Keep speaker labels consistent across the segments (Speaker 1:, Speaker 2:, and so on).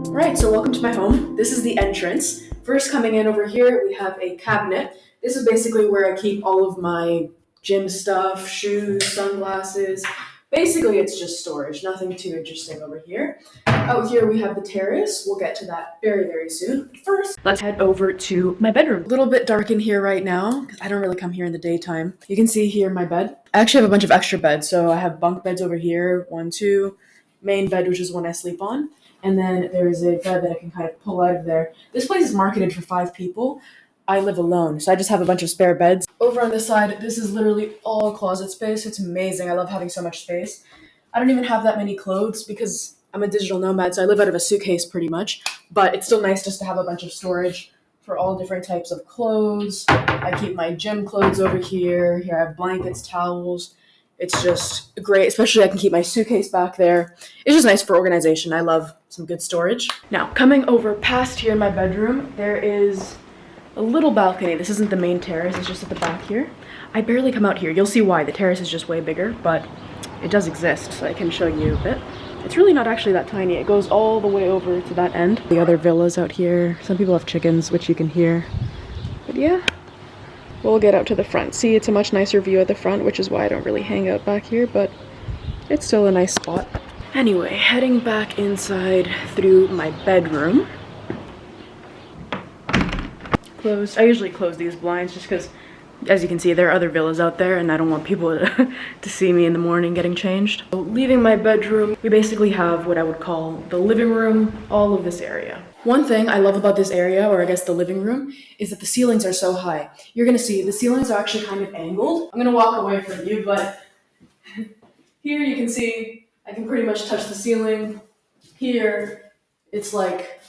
Speaker 1: Alright, so welcome to my home. This is the entrance. First, coming in over here, we have a cabinet. This is basically where I keep all of my gym stuff, shoes, sunglasses. Basically, it's just storage, nothing too interesting over here. Out here, we have the terrace. We'll get to that very, very soon. But first, let's head over to my bedroom. A little bit dark in here right now, because I don't really come here in the daytime. You can see here my bed. I actually have a bunch of extra beds, so I have bunk beds over here, 1, 2, main bed, which is one I sleep on. And then there's a bed that I can kind of pull out of there. This place is marketed for 5 people. I live alone, so I just have a bunch of spare beds. Over on this side, this is literally all closet space. It's amazing. I love having so much space. I don't even have that many clothes because I'm a digital nomad, so I live out of a suitcase pretty much. But it's still nice just to have a bunch of storage for all different types of clothes. I keep my gym clothes over here. Here I have blankets, towels. It's just great, especially I can keep my suitcase back there. It's just nice for organization. I love some good storage. Now, coming over past here in my bedroom, there is a little balcony. This isn't the main terrace, it's just at the back here. I barely come out here. You'll see why. The terrace is just way bigger, but it does exist, so I can show you a bit. It's really not actually that tiny. It goes all the way over to that end. The other villas out here. Some people have chickens, which you can hear. But yeah. We'll get out to the front. See, it's a much nicer view at the front, which is why I don't really hang out back here, but it's still a nice spot. Anyway, heading back inside through my bedroom. I usually close these blinds just because, as you can see, there are other villas out there and I don't want people to see me in the morning getting changed. So leaving my bedroom, we basically have what I would call the living room, all of this area. One thing I love about this area, or I guess the living room, is that the ceilings are so high. You're gonna see the ceilings are actually kind of angled. I'm gonna walk away from you, but here you can see I can pretty much touch the ceiling. Here, it's like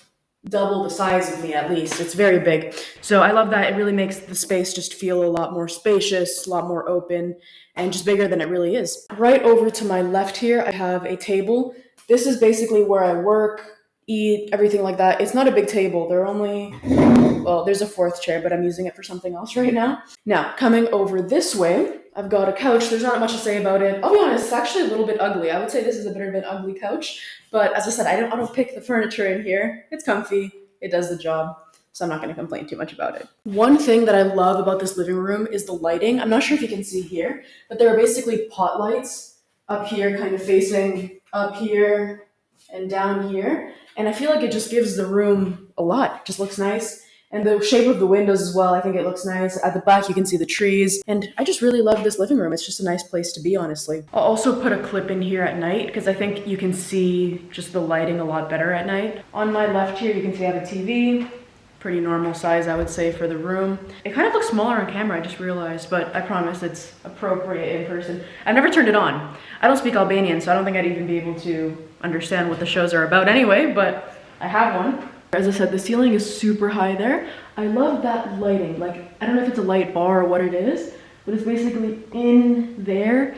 Speaker 1: double the size of me at least. It's very big. So I love that. It really makes the space just feel a lot more spacious, a lot more open, and just bigger than it really is. Right over to my left here, I have a table. This is basically where I work, eat, everything like that. It's not a big table. There's a 4th chair, but I'm using it for something else right now. Now, coming over this way, I've got a couch. There's not much to say about it. I'll be honest, it's actually a little bit ugly. I would say this is a bit of an ugly couch, but as I said, I don't pick the furniture in here. It's comfy. It does the job. So I'm not going to complain too much about it. One thing that I love about this living room is the lighting. I'm not sure if you can see here, but there are basically pot lights up here, kind of facing up here and down here. And I feel like it just gives the room a lot. It just looks nice. And the shape of the windows as well, I think it looks nice. At the back, you can see the trees. And I just really love this living room. It's just a nice place to be, honestly. I'll also put a clip in here at night because I think you can see just the lighting a lot better at night. On my left here, you can see I have a TV. Pretty normal size, I would say, for the room. It kind of looks smaller on camera, I just realized, but I promise it's appropriate in person. I've never turned it on. I don't speak Albanian, so I don't think I'd even be able to understand what the shows are about anyway, but I have one. As I said, the ceiling is super high there. I love that lighting. Like, I don't know if it's a light bar or what it is, but it's basically in there.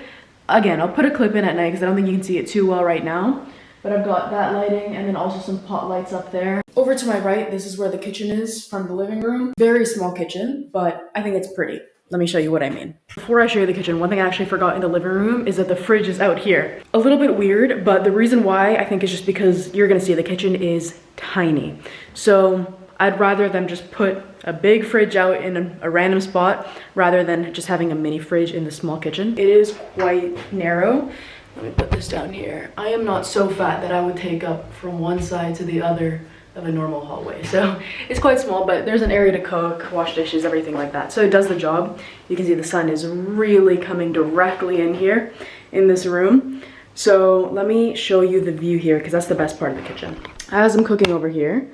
Speaker 1: Again, I'll put a clip in at night because I don't think you can see it too well right now. But I've got that lighting and then also some pot lights up there. Over to my right, this is where the kitchen is from the living room. Very small kitchen, but I think it's pretty. Let me show you what I mean. Before I show you the kitchen, one thing I actually forgot in the living room is that the fridge is out here. A little bit weird, but the reason why I think is just because you're gonna see the kitchen is tiny. So I'd rather them just put a big fridge out in a random spot rather than just having a mini fridge in the small kitchen. It is quite narrow. Let me put this down here. I am not so fat that I would take up from one side to the other of a normal hallway. So it's quite small, but there's an area to cook, wash dishes, everything like that. So it does the job. You can see the sun is really coming directly in here in this room. So let me show you the view here because that's the best part of the kitchen. As I'm cooking over here,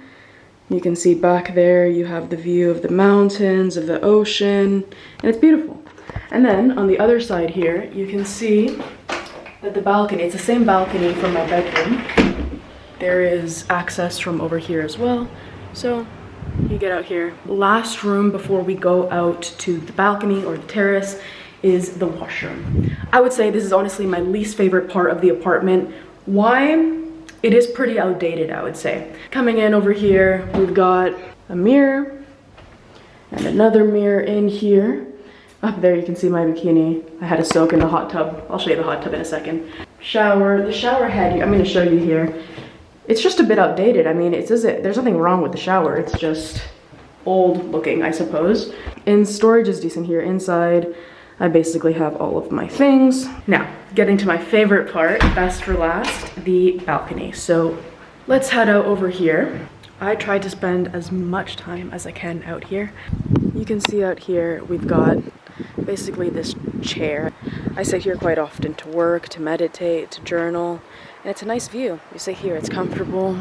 Speaker 1: you can see back there, you have the view of the mountains, of the ocean, and it's beautiful. And then on the other side here, you can see that the balcony, it's the same balcony from my bedroom. There is access from over here as well. So you get out here. Last room before we go out to the balcony or the terrace is the washroom. I would say this is honestly my least favorite part of the apartment. Why? It is pretty outdated, I would say. Coming in over here, we've got a mirror and another mirror in here. Up there you can see my bikini. I had a soak in the hot tub. I'll show you the hot tub in a second. Shower, the shower head, I'm gonna show you here. It's just a bit outdated. I mean, there's nothing wrong with the shower. It's just old looking, I suppose. And storage is decent here. Inside, I basically have all of my things. Now, getting to my favorite part, best for last, the balcony. So let's head out over here. I try to spend as much time as I can out here. You can see out here, we've got basically this chair. I sit here quite often to work, to meditate, to journal, and it's a nice view. You sit here, it's comfortable,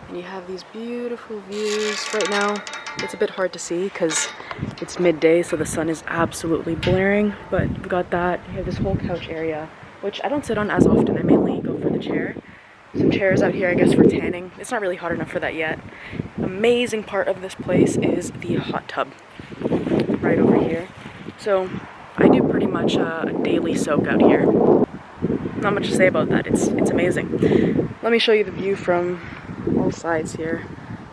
Speaker 1: and you have these beautiful views. Right now, it's a bit hard to see because it's midday, so the sun is absolutely blaring, but we've got that. You have this whole couch area, which I don't sit on as often. I mainly go for the chair. Some chairs out here, I guess, for tanning. It's not really hot enough for that yet. Amazing part of this place is the hot tub right over here. So I do pretty much a daily soak out here. Not much to say about that. It's amazing. Let me show you the view from all sides here.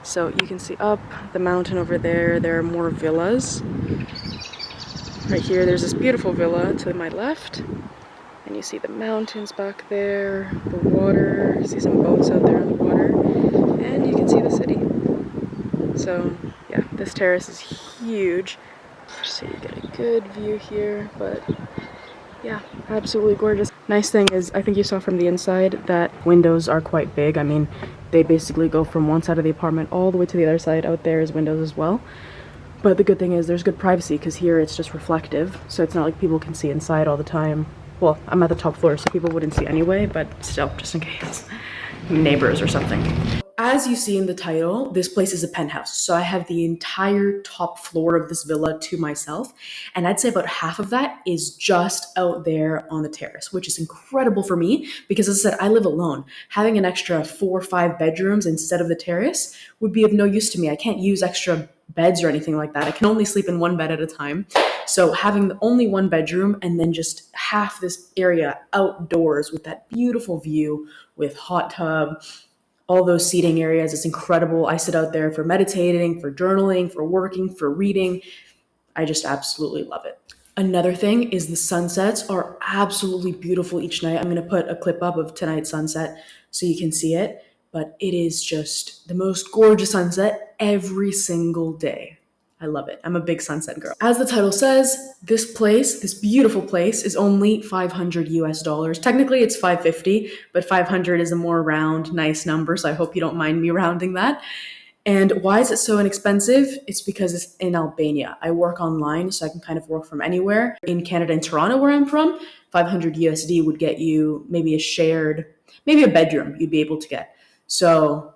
Speaker 1: So you can see up the mountain over there. There are more villas. Right here, there's this beautiful villa to my left. And you see the mountains back there, the water, you see some boats out there on the water, and you can see the city. So yeah, this terrace is huge, so you get a good view here, but yeah, absolutely gorgeous. Nice thing is, I think you saw from the inside that windows are quite big. I mean, they basically go from one side of the apartment all the way to the other side. Out there is windows as well. But the good thing is there's good privacy because here it's just reflective, so it's not like people can see inside all the time. Well, I'm at the top floor, so people wouldn't see anyway, but still, just in case. Neighbors or something. As you see in the title, this place is a penthouse. So I have the entire top floor of this villa to myself. And I'd say about half of that is just out there on the terrace, which is incredible for me because, as I said, I live alone. Having an extra 4 or 5 bedrooms instead of the terrace would be of no use to me. I can't use extra beds or anything like that. I can only sleep in one bed at a time. So having only one bedroom and then just half this area outdoors with that beautiful view with hot tub, all those seating areas, it's incredible. I sit out there for meditating, for journaling, for working, for reading. I just absolutely love it. Another thing is the sunsets are absolutely beautiful each night. I'm going to put a clip up of tonight's sunset so you can see it, but it is just the most gorgeous sunset every single day. I love it. I'm a big sunset girl. As the title says, this place, this beautiful place, is only $500 US. Technically it's 550, but 500 is a more round, nice number, so I hope you don't mind me rounding that. And why is it so inexpensive? It's because it's in Albania. I work online, so I can kind of work from anywhere. In Canada and Toronto, where I'm from, 500 USD would get you maybe a bedroom you'd be able to get. So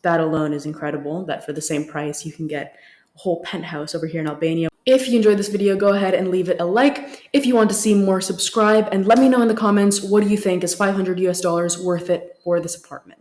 Speaker 1: that alone is incredible, that for the same price you can get a whole penthouse over here in Albania. If you enjoyed this video, go ahead and leave it a like. If you want to see more, subscribe, and let me know in the comments, what do you think? Is $500 US worth it for this apartment?